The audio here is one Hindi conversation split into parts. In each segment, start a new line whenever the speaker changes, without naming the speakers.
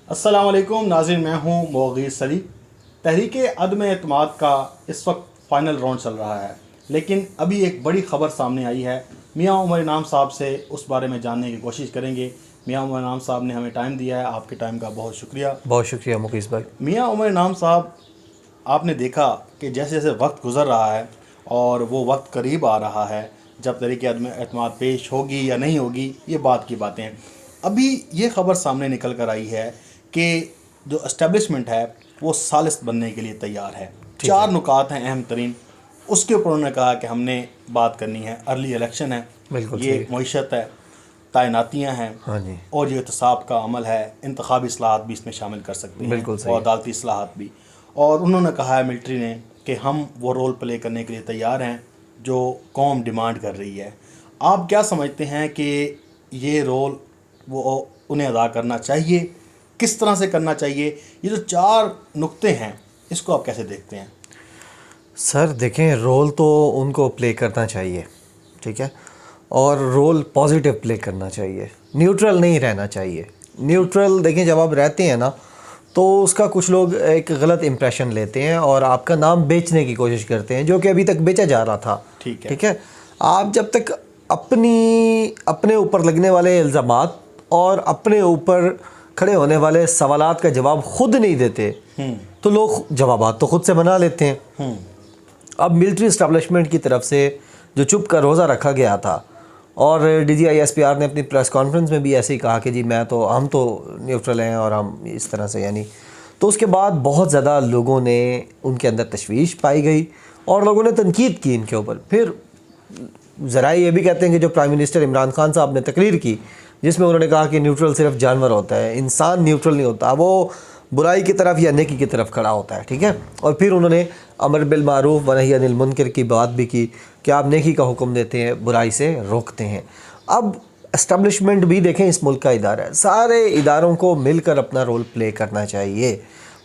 अस्सलाम वालेकुम नाज़रीन, मैं हूँ मोगीर सली। तहरीक अदम एतमाद का इस वक्त फ़ाइनल राउंड चल रहा है, लेकिन अभी एक बड़ी ख़बर सामने आई है। मियाँ उमर इनाम साहब से उस बारे में जानने की कोशिश करेंगे। मियाँ उमर इनाम साहब ने हमें टाइम दिया है, आपके टाइम का बहुत शुक्रिया।
बहुत शुक्रिया मुकेश भाई।
मियाँ उमर इनाम साहब, आपने देखा कि जैसे जैसे वक्त गुज़र रहा है और वो वक्त करीब आ रहा है जब तहरीक अदम एतमाद पेश होगी या नहीं होगी, ये बात की बातें हैं। अभी ये ख़बर सामने निकल कर आई है कि जो इस्टेब्लिशमेंट है वो सालिस बनने के लिए तैयार है। चार नुकात हैं अहम तरीन, उसके ऊपर उन्होंने कहा कि हमने बात करनी है। अर्ली इलेक्शन है,
बिल्कुल
ये
सही।
मईशत है, तैनातियाँ हैं,
हाँ जी,
और ये एहतसाब का अमल है। इंतखाबी इस्लाहात भी इसमें शामिल कर सकते हैं
बिल्कुल सही।
और अदालती इस्लाहात भी। और उन्होंने कहा है मिलिट्री ने कि हम वो रोल प्ले करने के लिए तैयार हैं जो कौम डिमांड कर रही है। आप क्या समझते हैं कि ये रोल वो उन्हें अदा करना चाहिए, किस तरह से करना चाहिए? ये जो चार नुक्ते हैं, इसको आप कैसे देखते हैं?
सर देखें, रोल तो उनको प्ले करना चाहिए, ठीक है, और रोल पॉजिटिव प्ले करना चाहिए, न्यूट्रल नहीं रहना चाहिए। न्यूट्रल देखें, जब आप रहते हैं ना तो उसका कुछ लोग एक गलत इम्प्रेशन लेते हैं और आपका नाम बेचने की कोशिश करते हैं, जो कि अभी तक बेचा जा रहा था। ठीक है, आप जब तक अपने ऊपर लगने वाले इल्ज़ामात और अपने ऊपर खड़े होने वाले सवालात का जवाब खुद नहीं देते तो लोग जवाबात तो खुद से बना लेते हैं। अब मिलिट्री इस्टेब्लिशमेंट की तरफ से जो चुप का रोज़ा रखा गया था, और DGISPR ने अपनी प्रेस कॉन्फ्रेंस में भी ऐसे ही कहा कि जी हम तो न्यूट्रल हैं और हम इस तरह से, यानी तो उसके बाद बहुत ज़्यादा लोगों ने उनके अंदर तशवीश पाई गई और लोगों ने तनकीद की इनके ऊपर। फिर ज़रा ये भी कहते हैं कि जो प्राइम मिनिस्टर इमरान खान साहब ने तकरीर की जिसमें उन्होंने कहा कि न्यूट्रल सिर्फ जानवर होता है, इंसान न्यूट्रल नहीं होता, वो बुराई की तरफ या नेकी की तरफ खड़ा होता है। ठीक है, और फिर उन्होंने अमर बिल मारूफ व नही अनिल मुनकर की बात भी की कि आप नेकी का हुक्म देते हैं, बुराई से रोकते हैं। अब एस्टेब्लिशमेंट भी देखें, इस मुल्क का इदारा है, सारे इदारों को मिलकर अपना रोल प्ले करना चाहिए।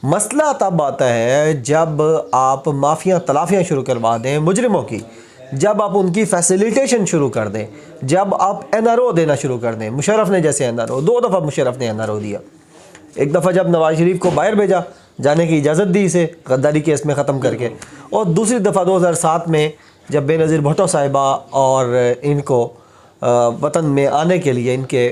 मसला तब आता है जब आप माफिया तलाफियाँ शुरू करवा दें मुजरिमों की, जब आप उनकी फैसिलिटेशन शुरू कर दें, जब आप NRO देना शुरू कर दें। मुशर्रफ ने जैसे NRO, 2 दफ़ा मुशर्रफ ने NRO दिया। एक दफ़ा जब नवाज शरीफ को बाहर भेजा, जाने की इजाज़त दी इसे गद्दारी केस में ख़त्म करके, और दूसरी दफ़ा 2007 में जब बेनज़ीर भुट्टो साहिबा और इनको वतन में आने के लिए इनके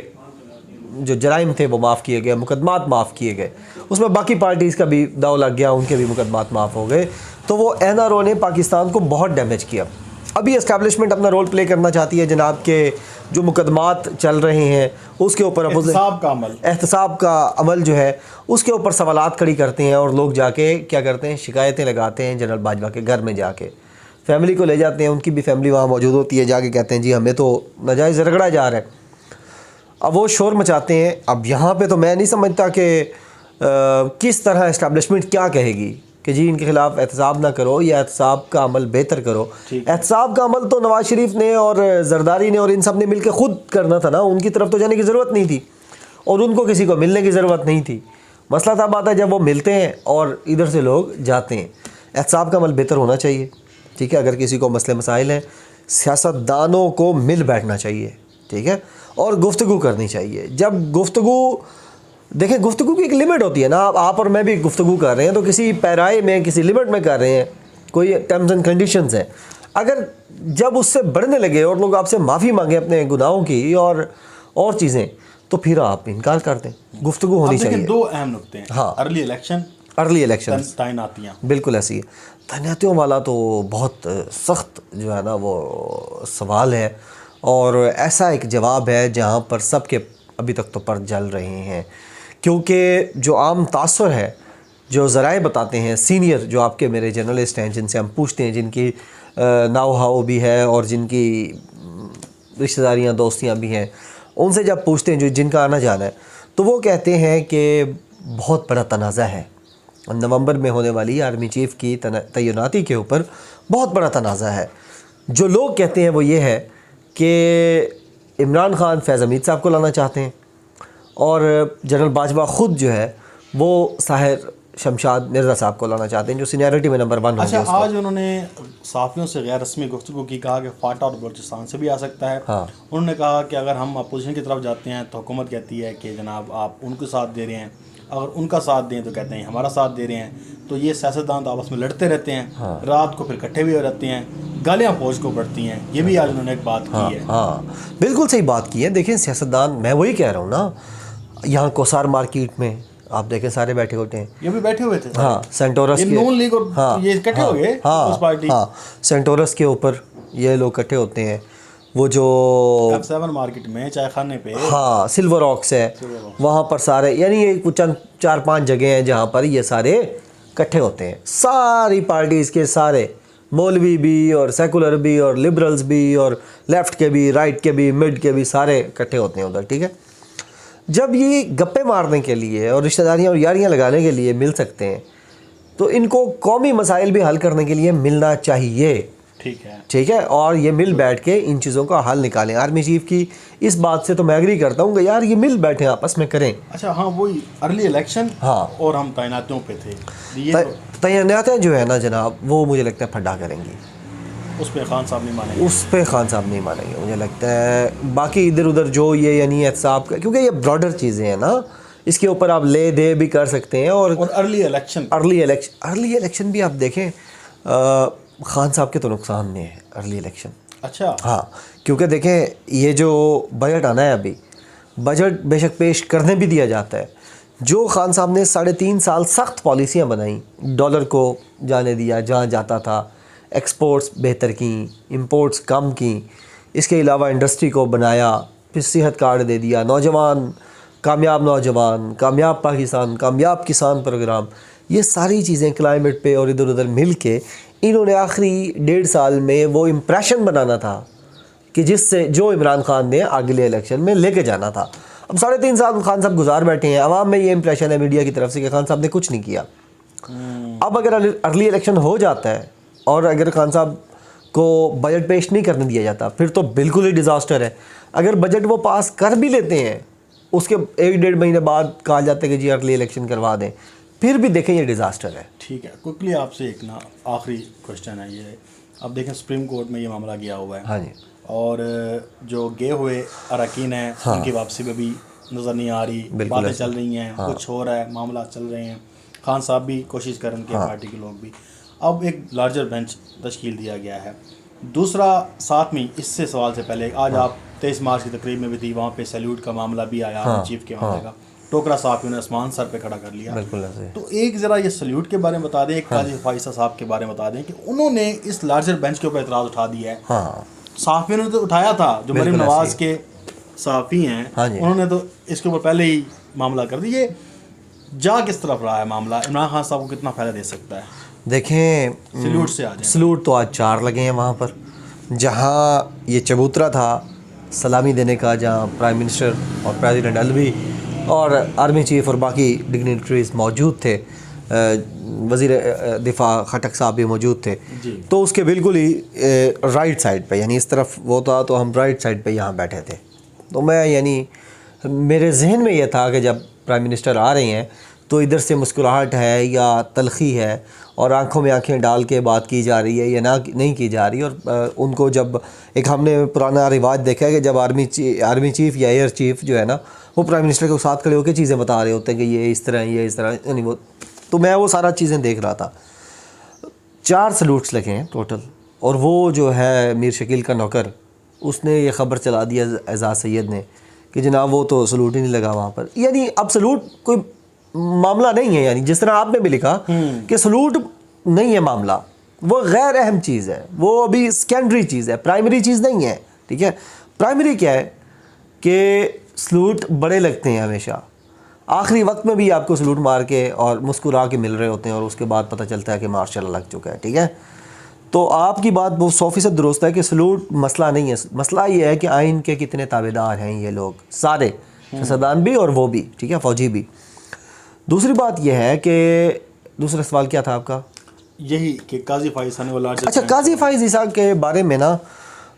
जो जराइम थे वो माफ़ किए गए, मुकदमात माफ़ किए गए, उसमें बाकी पार्टीज़ का भी दाव लग गया, उनके भी मुकदमात माफ़ हो गए। तो वो NRO ने पाकिस्तान को बहुत डैमेज किया। अभी एस्टैब्लिशमेंट अपना रोल प्ले करना चाहती है, जनाब के जो मुकदमात चल रहे हैं उसके ऊपर एहतसाब का अमल जो है उसके ऊपर सवालात खड़ी करते हैं, और लोग जाके क्या करते हैं, शिकायतें लगाते हैं जनरल बाजवा के घर में, जाके फैमिली को ले जाते हैं, उनकी भी फैमिली वहाँ मौजूद होती है, जाके कहते हैं जी हमें तो नाजायज़ रगड़ा जा रहा है। अब वो शोर मचाते हैं। अब यहाँ पे तो मैं नहीं समझता कि किस तरह इस्टेब्लिशमेंट क्या कहेगी कि जी इनके ख़िलाफ़ एहतसाब ना करो या एहतसाब का अमल बेहतर करो। एहतसाब का अमल तो नवाज शरीफ ने और जरदारी ने और इन सब ने मिलकर खुद करना था ना, उनकी तरफ तो जाने की ज़रूरत नहीं थी और उनको किसी को मिलने की ज़रूरत नहीं थी। मसला तब आता है जब वो मिलते हैं और इधर से लोग जाते हैं। एहतसाब का अमल बेहतर होना चाहिए, ठीक है। अगर किसी को मसले मसाइल हैं, सियासतदानों को मिल बैठना चाहिए, ठीक है, और गुफ्तगू करनी चाहिए। जब गुफ्तगू, देखिए गुफ्तगू की एक लिमिट होती है ना, आप और मैं भी गुफ्तगू कर रहे हैं तो किसी पैराए में, किसी लिमिट में कर रहे हैं, कोई टर्म्स एंड कंडीशंस हैं। अगर जब उससे बढ़ने लगे और लोग आपसे माफ़ी मांगे अपने गुनाहों की और चीज़ें, तो फिर आप इनकार कर दें। गुफ्तगू होनी चाहिए।
2 अहम नुकते हैं।
हाँ,
अर्ली इलेक्शन, तैनातियाँ।
बिल्कुल ऐसी है। तैनातियों वाला तो बहुत सख्त जो है ना वो सवाल है, और ऐसा एक जवाब है जहाँ पर सबके अभी तक तो पर जल रहे हैं, क्योंकि जो आम तासुर है, जो ज़राए बताते हैं, सीनियर जो आपके मेरे जर्नलिस्ट हैं जिनसे हम पूछते हैं, जिनकी नाव हाव भी है और जिनकी रिश्तेदारियाँ दोस्तियाँ भी हैं, उनसे जब पूछते हैं जो जिनका आना जाना है, तो वो कहते हैं कि बहुत बड़ा तनाज़ा है। नवंबर में होने वाली आर्मी चीफ़ की तैनाती के ऊपर बहुत बड़ा तनाज़ा है। जो लोग कहते हैं वो ये है कि इमरान खान फैज़ हमीद साहब को लाना चाहते हैं और जनरल बाजवा ख़ुद जो है वो साहिर शमशाद मिर्ज़ा साहब को लाना चाहते हैं, जो सीनियरिटी में नंबर 1
अच्छा, आज उन्होंने सहाफ़ियों से गैर रस्मी गुफ्तगू की, कहा कि फाटा और बलूचिस्तान से भी आ सकता है।
हाँ,
उन्होंने कहा कि अगर हम अपोजिशन की तरफ जाते हैं तो हुकूमत कहती है कि जनाब आप उनके साथ दे रहे हैं, अगर उनका साथ दें तो कहते हैं हमारा साथ दे रहे हैं। तो ये सियासतदान तो आपस में लड़ते रहते हैं, रात को फिर इकट्ठे भी हो रहते हैं, गालियाँ फौज को पड़ती हैं। ये भी आज उन्होंने एक बात की है।
हाँ बिल्कुल सही बात की है। देखें सियासतदान, मैं वही कह रहा हूँ ना, यहाँ कोसार मार्केट में आप देखें सारे बैठे होते हैं,
ये भी बैठे हुए थे।
हाँ सेंटोरस
ये
के,
नून लीग और ये इकट्ठे हो गए उस पार्टी।
हाँ सेंटोरस के ऊपर ये लोग इकट्ठे होते हैं। वो जो
F7 मार्केट में चाय खाने पे,
हाँ सिल्वर रॉक्स है, वहाँ पर सारे, यानी ये कुछ 4-5 जगह हैं जहाँ पर ये सारे इकट्ठे होते हैं। सारी पार्टीज़ के सारे, मौलवी भी और सेकुलर भी और लिबरल्स भी और लेफ़्ट के भी, राइट के भी, मिड के भी, सारे इकट्ठे होते हैं उधर। ठीक है, जब ये गप्पे मारने के लिए और रिश्तेदारियाँ और यारियाँ लगाने के लिए मिल सकते हैं तो इनको कौमी मसाइल भी हल करने के लिए मिलना चाहिए। ठीक है, और ये मिल बैठ के इन चीज़ों का हल निकालें। आर्मी चीफ की इस बात से तो मैं एग्री करता हूँ कि यार ये मिल बैठे आपस में करें।
अच्छा हाँ, वही अर्ली इलेक्शन,
हाँ,
और हम तैनातियों पे थे। ये
तैनातियाँ जो है ना जनाब, वो मुझे लगता है फड्डा करेंगी।
उस पर खान साहब नहीं मानेंगे,
उस पर खान साहब नहीं मानेंगे मुझे लगता है। बाकी इधर उधर जो ये यानी एहसाब का, क्योंकि ये ब्रॉडर चीज़ें हैं ना, इसके ऊपर आप ले दे भी कर सकते हैं। और
अर्ली
इलेक्शन भी आप देखें, खान साहब के तो नुकसान में है अर्ली इलेक्शन।
अच्छा
हाँ, क्योंकि देखें ये जो बजट आना है, अभी बजट बेशक पेश करने भी दिया जाता है। जो खान साहब ने 3.5 साल सख्त पॉलिसियाँ बनाई, डॉलर को जाने दिया जहाँ जाता था, एक्सपोर्ट्स बेहतर की, इंपोर्ट्स कम की, इसके अलावा इंडस्ट्री को बनाया, फिर सेहत कार्ड दे दिया, नौजवान नौजवान, कामयाब पाकिस्तान, कामयाब किसान प्रोग्राम, ये सारी चीज़ें क्लाइमेट पे और इधर उधर मिल के इन्होंने आखिरी 1.5 साल में वो इम्प्रेशन बनाना था कि जिससे जो इमरान खान ने अगले इलेक्शन में लेके जाना था। अब 3.5 साल खान साहब गुजार बैठे हैं, अवाम में ये इम्प्रेशन है मीडिया की तरफ से कि खान साहब ने कुछ नहीं किया। अब अगर अर्ली इलेक्शन हो जाता है और अगर खान साहब को बजट पेश नहीं करने दिया जाता, फिर तो बिल्कुल ही डिज़ास्टर है। अगर बजट वो पास कर भी लेते हैं, उसके 1-1.5 महीने बाद कहा जाता है कि जी अर्ली इलेक्शन करवा दें, फिर भी देखें ये डिज़ास्टर है।
ठीक है, क्विकली आपसे एक ना आखिरी क्वेश्चन है ये। अब देखें सुप्रीम कोर्ट में ये मामला गया हुआ है।
हाँ जी।
और जो गए हुए अरकान हैं, हाँ, उनकी वापसी में भी नज़र नहीं आ रही, बातें चल रही हैं, हाँ, कुछ हो रहा है, मामला चल रहे हैं, खान साहब भी कोशिश कर रहे हैं, हाँ, पार्टी के लोग भी। अब एक लार्जर बेंच तश्कील दिया गया है। दूसरा साथ में इससे सवाल से पहले आज, हाँ, आप 23 मार्च की तकरीब में भी थी, वहाँ पे सैल्यूट का मामला भी आया, हाँ, चीफ के मामले, हाँ, का टोकरा साहब ने आसमान सर पे खड़ा कर लिया। तो एक ज़रा ये सल्यूट के बारे में बता दें, एक काजी फाइसा साहब के बारे में बता दें कि उन्होंने इस लार्जर बेंच के ऊपर एतराज़ उठा दिया है। हाँ, सहाफ़ियों ने तो उठाया था, जो मरीम नवाज़ के सहाफ़ी हैं, हाँ, उन्होंने तो इसके ऊपर पहले ही मामला कर दिए। जा किस तरफ रहा है मामला, इमरान खान साहब को कितना फ़ायदा दे सकता है?
देखें,
सल्यूट से आ जाए।
सल्यूट तो आज 4 लगे हैं वहाँ पर, जहाँ ये चबूतरा था सलामी देने का, जहाँ प्राइम मिनिस्टर और प्रेसिडेंट अलवी और आर्मी चीफ और बाकी डिग्निटरीज मौजूद थे, वज़ीर दिफा खटक साहब भी मौजूद थे। तो उसके बिल्कुल ही राइट साइड पे, यानी इस तरफ वो था तो हम राइट साइड पे यहाँ बैठे थे। तो मैं, यानी मेरे जहन में ये था कि जब प्राइम मिनिस्टर आ रहे हैं तो इधर से मुस्कुराहट है या तलखी है और आंखों में आंखें डाल के बात की जा रही है या ना नहीं की जा रही। और उनको जब एक हमने पुराना रिवाज देखा है कि जब आर्मी चीफ या एयर चीफ जो है ना, वो प्राइम मिनिस्टर के साथ खड़े होकर चीज़ें बता रहे होते हैं कि ये इस तरह, ये इस तरह, यानी वो, तो मैं वो सारा चीज़ें देख रहा था। 4 सल्यूट्स लगे हैं टोटल। और वो जो है मीर शकील का नौकर, उसने ये ख़बर चला दिया एजाज़ सैयद ने कि जनाब वो तो सल्यूट ही नहीं लगा वहाँ पर। यानी अब सल्यूट कोई मामला नहीं है, यानी जिस तरह आपने भी लिखा कि सल्यूट नहीं है मामला, वो गैर अहम चीज़ है, वो अभी सेकेंडरी चीज़ है, प्राइमरी चीज़ नहीं है। ठीक है, प्राइमरी क्या है कि सल्यूट बड़े लगते हैं हमेशा, आखिरी वक्त में भी आपको सल्यूट मार के और मुस्कुरा के मिल रहे होते हैं और उसके बाद पता चलता है कि मार्शल लग चुका है। ठीक है, तो आपकी बात वो 100% दुरुस्त है कि सल्यूट मसला नहीं है। मसला ये है कि आइन के कितने ताबेदार हैं ये लोग सारे, सियासतदान भी और वो भी, ठीक है, फ़ौजी भी। दूसरी बात यह है कि दूसरा सवाल क्या था आपका?
यही कि काजी फाइज़ ने,
अच्छा, काजी फाइज़ ईसा के बारे में ना,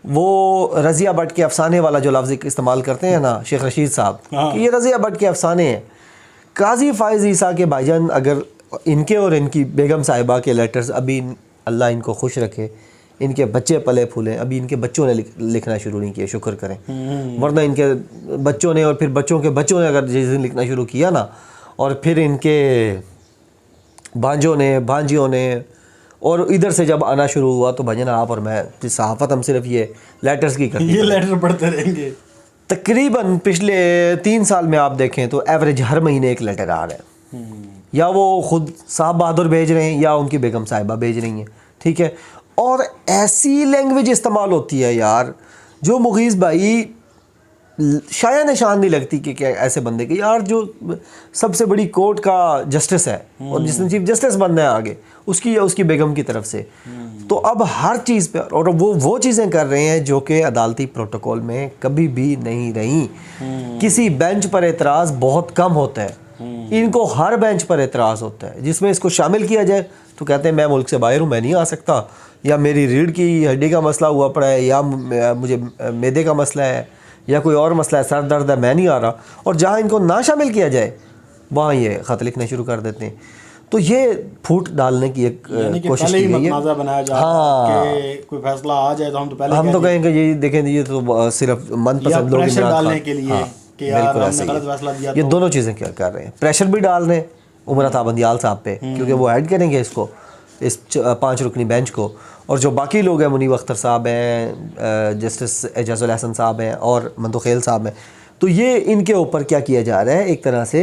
वो रज़िया भट्ट के अफसाने वाला जो लफ्ज़ इस्तेमाल करते हैं ना शेख रशीद साहब, कि ये रज़िया भट्ट के अफसाने हैं। काजी फाइज़ ईसा के भाईजान, अगर इनके और इनकी बेगम साहिबा के लेटर्स, अभी अल्लाह इनको खुश रखे, इनके बच्चे पले फूले, अभी इनके बच्चों ने लिखना शुरू नहीं किया, शुक्र करें, वरना इनके बच्चों ने और फिर बच्चों के बच्चों ने अगर जिस दिन लिखना शुरू किया ना, और फिर इनके भांजों ने भांजियों ने, और इधर से जब आना शुरू हुआ तो भजन आप और मैं, सहाफ़त हम सिर्फ ये लेटर्स की करते
ये लेटर पढ़ते रहेंगे।
तकरीबन पिछले 3 साल में आप देखें तो एवरेज हर महीने एक लेटर आ रहा है, या वो खुद साहब बहादुर भेज रहे हैं या उनकी बेगम साहिबा भेज रही हैं, ठीक है। और ऐसी लैंग्वेज इस्तेमाल होती है यार जो मुगीज़ भाई शाया निशान नहीं लगती कि क्या ऐसे बंदे के, यार जो सबसे बड़ी कोर्ट का जस्टिस है और जिसने चीफ जस्टिस बनना है आगे, उसकी या उसकी बेगम की तरफ से, तो अब हर चीज़ पे, और वो चीज़ें कर रहे हैं जो कि अदालती प्रोटोकॉल में कभी भी नहीं रही। किसी बेंच पर एतराज़ बहुत कम होता है, इनको हर बेंच पर एतराज़ होता है, जिसमें इसको शामिल किया जाए तो कहते हैं मैं मुल्क से बाहर हूँ, मैं नहीं आ सकता, या मेरी रीढ़ की हड्डी का मसला हुआ पड़ा है, या मुझे मैदे का मसला है, या कोई और मसला है, सर दर्द है, मैं नहीं आ रहा। और जहाँ इनको ना शामिल किया जाए वहाँ ये ख़त लिखने शुरू कर देते हैं। तो ये फूट डालने की एक कोशिश की गई है।
हाँ, कि कोई फैसला आ जाए तो हम तो पहले
हम तो कहेंगे ये देखें, ये तो सिर्फ मनपसंद लोग
डालने के लिए कि यार हमने गलत फैसला दिया।
ये दोनों चीज़ें क्या कर रहे हैं, प्रेशर भी डाल रहे हैं उमर अता बंदियाल साहब पे, क्योंकि वो ऐड करेंगे इसको, इस 5 रुकनी बेंच को, और जो बाकी लोग हैं मुनीब अख्तर साहब हैं, जस्टिस एजाजुल हसन साहब हैं और मंतुखेल साहब हैं, तो ये इनके ऊपर क्या किया जा रहा है, एक तरह से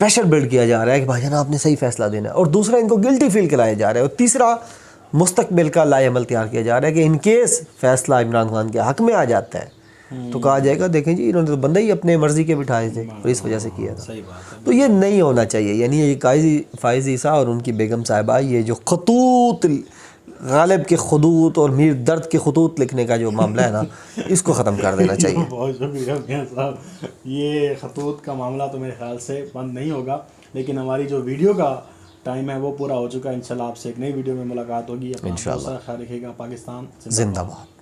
प्रेशर बिल्ड किया जा रहा है कि भाईजान आपने सही फैसला देना है, और दूसरा इनको गिल्टी फील कराया जा रहा है, और तीसरा मुस्तकबिल का लाएमल तैयार किया जा रहा है कि इनकेस फैसला इमरान खान के हक़ में आ जाता है तो कहा जाएगा देखें जी इन्होंने तो बंदा ही अपने मर्ज़ी के बिठाए थे और इस वजह से किया था।
सही बात है।
तो ये नहीं होना चाहिए। यानी ये काजी फ़ाइज़ ईसा और उनकी बेगम साहिबा, ये जो खतूत गालिब के खतूत और मीर दर्द के खतूत लिखने का जो मामला है ना, इसको ख़त्म कर देना चाहिए।
बहुत शुक्रिया मियां साहब। ये खतूत का मामला तो मेरे ख्याल से बंद नहीं होगा, लेकिन हमारी जो वीडियो का टाइम है वो पूरा हो चुका है। इंशाल्लाह आपसे एक नई वीडियो में मुलाकात होगी। अपना ख्याल रखिएगा। पाकिस्तान
जिंदाबाद।